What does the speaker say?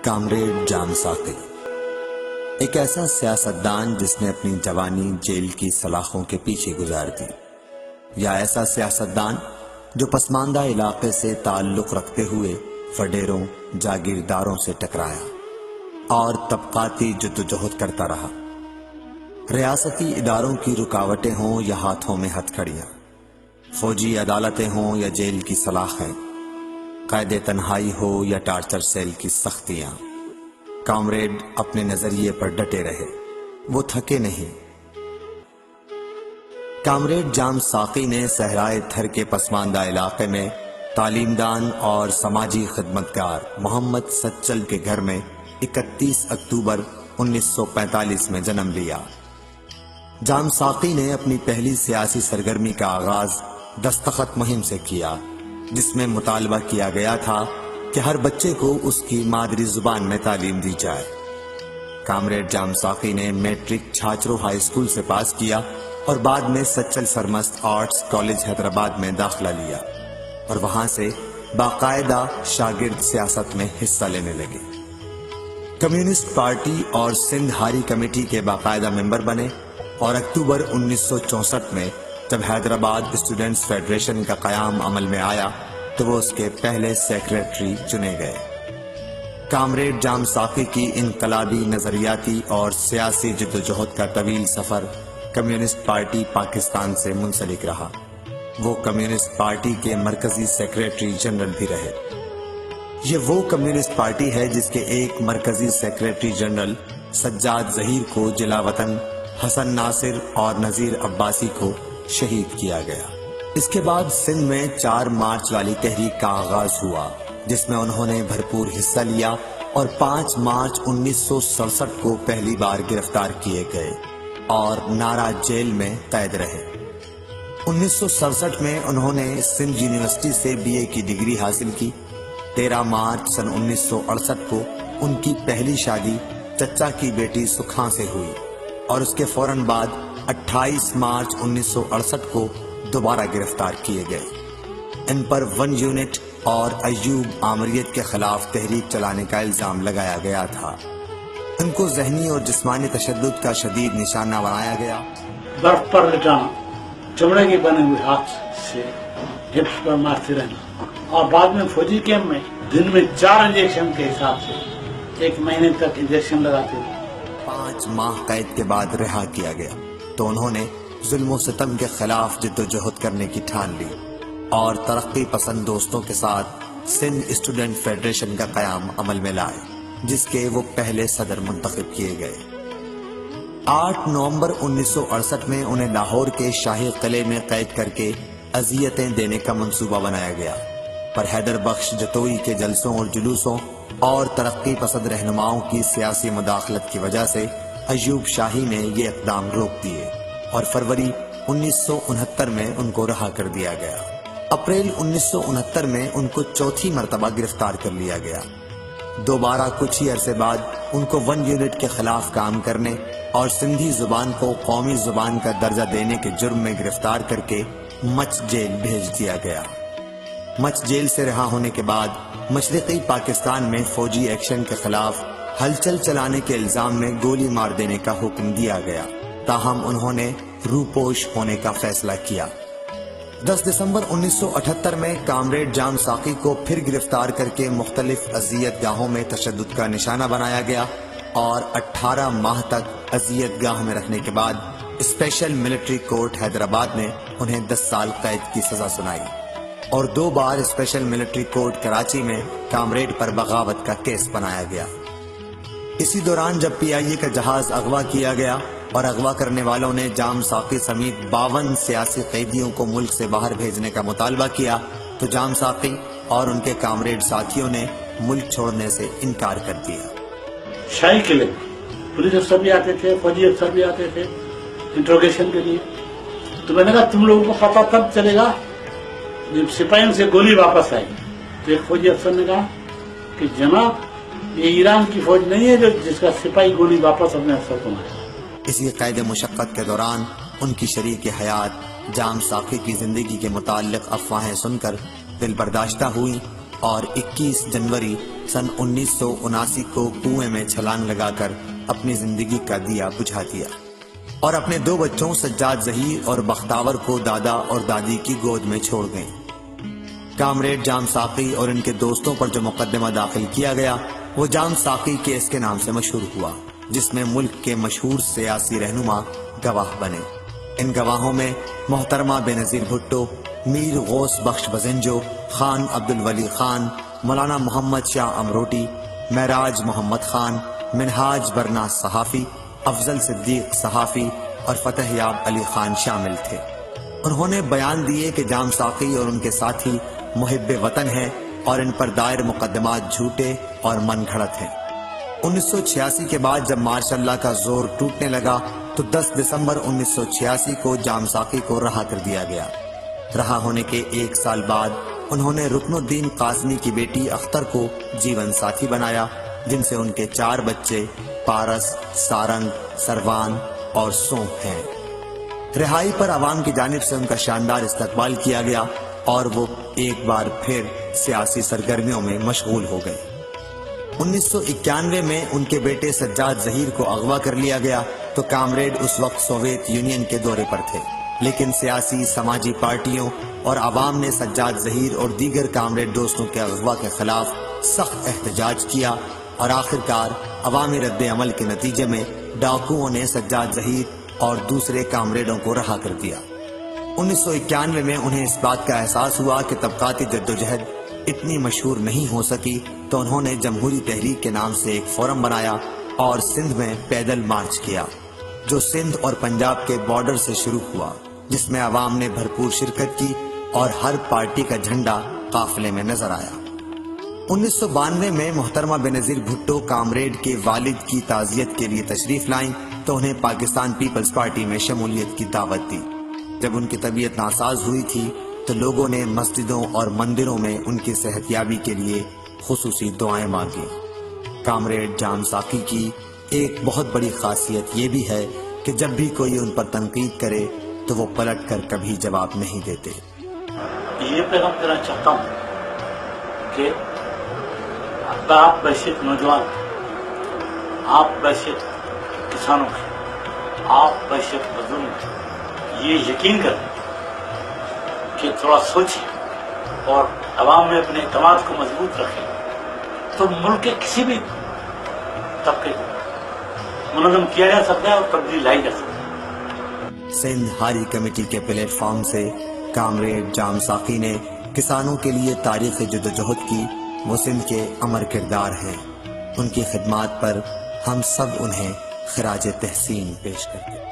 Comrade جام ساقی ایک ایسا سیاستدان جس نے اپنی جوانی جیل کی سلاخوں کے پیچھے گزار دی، یا ایسا سیاستدان جو پسماندہ علاقے سے تعلق رکھتے ہوئے وڈیروں جاگیرداروں سے ٹکرایا اور طبقاتی جدوجہد کرتا رہا، ریاستی اداروں کی رکاوٹیں ہوں یا ہاتھوں میں ہتھ کڑیاں، فوجی عدالتیں ہوں یا جیل کی سلاخیں، قید تنہائی ہو یا ٹارچر سیل کی سختیاں، کامریڈ اپنے نظریے پر ڈٹے رہے، وہ تھکے نہیں۔ کامریڈ جام ساقی نے صحرائے تھر کے پسماندہ علاقے میں تعلیم دان اور سماجی خدمتگار محمد سچل کے گھر میں 31 اکتوبر 1945 میں جنم لیا۔ جام ساقی نے اپنی پہلی سیاسی سرگرمی کا آغاز دستخط مہم سے کیا، جس میں مطالبہ کیا گیا تھا کہ ہر بچے کو اس کی مادری زبان میں تعلیم دی جائے۔ کامریڈ جام ساقی نے میٹرک چھاچرو ہائی اسکول سے پاس کیا اور بعد میں سچل سرمست آرٹس کالج حیدرآباد میں داخلہ لیا اور وہاں سے باقاعدہ شاگرد سیاست میں حصہ لینے لگے۔ کمیونسٹ پارٹی اور سندھ ہاری کمیٹی کے باقاعدہ ممبر بنے اور اکتوبر 1964 میں جب حیدرآباد اسٹوڈنٹس فیڈریشن کا قیام عمل میں آیا تو وہ اس کے پہلے سیکریٹری چنے گئے۔ کامریڈ جام ساقی کی انقلابی نظریاتی اور سیاسی جدوجہد کا طویل سفر کمیونسٹ پارٹی پاکستان سے منسلک رہا۔ وہ کمیونسٹ پارٹی کے مرکزی سیکریٹری جنرل بھی رہے۔ یہ وہ کمیونسٹ پارٹی ہے جس کے ایک مرکزی سیکریٹری جنرل سجاد ظہیر کو جلا وطن، حسن ناصر اور نذیر عباسی کو شہید کیا گیا۔ اس کے بعد سندھ میں 4 مارچ والی تحریک کا آغاز ہوا، جس میں انہوں نے بھرپور حصہ لیا اور 5 مارچ 1967 کو پہلی بار گرفتار کیے گئے اور نارا جیل میں قید رہے۔ 1967 میں انہوں نے سندھ یونیورسٹی سے BA کی ڈگری حاصل کی۔ 13 مارچ سن 1968 کو ان کی پہلی شادی چچا کی بیٹی سکھاں سے ہوئی اور اس کے فوراً بعد 28 مارچ 1968 کو دوبارہ گرفتار کیے گئے۔ ان پر 1 یونٹ اور ایوب آمریت کے خلاف تحریک چلانے کا الزام لگایا گیا تھا۔ ان کو ذہنی اور جسمانی تشدد کا شدید نشانہ بنایا گیا۔ برف پر لٹانا، چمڑے کے بنے ہوئے ہاتھ سے ہپس پر مارتے رہنا اور بعد میں فوجی کیمپ میں دن میں 4 انجیکشن کے حساب سے 1 مہینے تک انجیکشن لگاتے ہوئے 5 ماہ قید کے بعد رہا کیا گیا تو انہوں نے ظلم و ستم کے خلاف جدوجہد کرنے کی ٹھان لی اور ترقی پسند دوستوں کے ساتھ سندھ اسٹوڈنٹ فیڈریشن کا قیام عمل میں لائے، جس کے وہ پہلے صدر منتخب کیے گئے۔ 8 نومبر 1968 میں انہیں لاہور کے شاہی قلعے میں قید کر کے اذیتیں دینے کا منصوبہ بنایا گیا، پر حیدر بخش جتوئی کے جلسوں اور جلوسوں اور ترقی پسند رہنماؤں کی سیاسی مداخلت کی وجہ سے ایوب شاہی نے یہ اقدام روک دیے اور فروری 1969 میں ان کو رہا کر دیا گیا۔ اپریل 1969 میں ان کو چوتھی مرتبہ گرفتار کر لیا گیا۔ دوبارہ کچھ ہی عرصے بعد ان کو 1 یونٹ کے خلاف کام کرنے اور سندھی زبان کو قومی زبان کا درجہ دینے کے جرم میں گرفتار کر کے مچ جیل بھیج دیا گیا۔ مچ جیل سے رہا ہونے کے بعد مشرقی پاکستان میں فوجی ایکشن کے خلاف ہلچل چلانے کے الزام میں گولی مار دینے کا حکم دیا گیا، تاہم انہوں نے روپوش ہونے کا فیصلہ کیا۔ 10 دسمبر 1978 میں کامریڈ جام ساقی کو پھر گرفتار کر کے مختلف اذیت گاہوں میں تشدد کا نشانہ بنایا گیا اور 18 ماہ تک اذیت گاہ میں رکھنے کے بعد اسپیشل ملٹری کورٹ حیدرآباد نے انہیں 10 سال قید کی سزا سنائی اور 2 بار اسپیشل ملٹری کورٹ کراچی میں کامریڈ پر بغاوت کا کیس بنایا گیا۔ اسی دوران جب PIA کا جہاز اغوا کیا گیا اور اغوا کرنے والوں نے جام ساقی سمیت 52 سیاسی قیدیوں کو ملک سے باہر بھیجنے کا مطالبہ کیا تو جام ساقی اور ان کے کامریڈ ساتھیوں نے ملک چھوڑنے سے انکار کر دیا۔ شاہی قلعے پولیس افسر بھی آتے تھے، فوجی افسر بھی آتے تھے انٹروگیشن کے لیے، تو میں نے کہا تم لوگوں کو پتہ تب چلے گا جب سپاہیوں سے گولی واپس آئی۔ تو ایک فوجی افسر نے کہا کہ جناب یہ ایران کی فوج نہیں ہے جس کا سپاہی گولی واپس اپنے افسر کو مارے۔ اسی قید مشقت کے دوران ان کی شریک حیات جام ساقی کی زندگی کے متعلق افواہیں سن کر دل برداشتہ ہوئی اور 21 جنوری سن 1979 کو کنویں میں چھلانگ لگا کر اپنی زندگی کا دیا بجھا دیا اور اپنے 2 بچوں سجاد ظہیر اور بختاور کو دادا اور دادی کی گود میں چھوڑ گئیں۔ کامریڈ جام ساقی اور ان کے دوستوں پر جو مقدمہ داخل کیا گیا وہ جام ساقی کیس کے نام سے مشہور ہوا، جس میں ملک کے مشہور سیاسی رہنما گواہ بنے۔ ان گواہوں میں محترمہ بینظیر بھٹو، میر غوث بخش بزنجو، خان عبدالولی خان، مولانا محمد شاہ امروٹی، معراج محمد خان، منہاج برنا صحافی، افضل صدیق صحافی اور فتح یاب علی خان شامل تھے۔ انہوں نے بیان دیے کہ جام ساقی اور ان کے ساتھی محب وطن ہیں اور ان پر دائر مقدمات جھوٹے اور من گھڑت ہیں۔ 1986 کے بعد جب ماشاء اللہ کا زور ٹوٹنے لگا تو 10 دسمبر 1986 کو جام ساقی کو رہا کر دیا گیا۔ رہا ہونے کے 1 سال بعد انہوں نے رکن الدین قاسمی کی بیٹی اختر کو جیون ساتھی بنایا، جن سے ان کے 4 بچے پارس، سارنگ، سروان اور سونپ ہیں۔ رہائی پر عوام کی جانب سے ان کا شاندار استقبال کیا گیا اور وہ ایک بار پھر سیاسی سرگرمیوں میں مشغول ہو گئے۔ 1991 میں ان کے بیٹے سجاد ظہیر کو اغوا کر لیا گیا تو کامریڈ اس وقت سوویت یونین کے دورے پر تھے، لیکن سیاسی سماجی پارٹیوں اور عوام نے سجاد ظہیر اور دیگر کامریڈ دوستوں کے اغوا کے خلاف سخت احتجاج کیا اور آخرکار عوامی رد عمل کے نتیجے میں ڈاکوؤں نے سجاد ظہیر اور دوسرے کامریڈوں کو رہا کر دیا۔ 1991 میں انہیں اس بات کا احساس ہوا کہ طبقاتی جدوجہد اتنی مشہور نہیں ہو سکی تو انہوں نے جمہوری تحریک کے نام سے ایک فورم بنایا اور سندھ میں پیدل مارچ کیا، جو سندھ اور پنجاب کے بارڈر سے شروع ہوا، جس میں عوام نے بھرپور شرکت کی اور ہر پارٹی کا جھنڈا قافلے میں نظر آیا۔ 1992 میں محترمہ بینظیر بھٹو کامریڈ کے والد کی تعزیت کے لیے تشریف لائیں تو انہیں پاکستان پیپلز پارٹی میں شمولیت کی دعوت دی۔ جب ان کی طبیعت ناساز ہوئی تھی تو لوگوں نے مسجدوں اور مندروں میں ان کی صحت یابی کے لیے خصوصی دعائیں مانگی۔ کامریڈ جام ساقی کی ایک بہت بڑی خاصیت یہ بھی ہے کہ جب بھی کوئی ان پر تنقید کرے تو وہ پلٹ کر کبھی جواب نہیں دیتے۔ یہ پیغام دینا چاہتا ہوں کہ آپ بحیثیت نوجوان، آپ بحیثیت کسانوں کے، آپ بحیثیت بزرگ یہ یقین کریں کہ تھوڑا سوچیں اور عوام میں اپنے اعتماد کو مضبوط رکھیں تو ملک کے کسی بھی طبقے کو منظم کیا جا سکتا ہے اور تبدیلی لائی جا سکتی ہے۔ سندھ ہاری کمیٹی کے پلیٹ فارم سے کامریڈ جام ساقی نے کسانوں کے لیے تاریخ جدوجہد کی، وہ سندھ کے امر کردار ہیں۔ ان کی خدمات پر ہم سب انہیں خراج تحسین پیش کرتے ہیں۔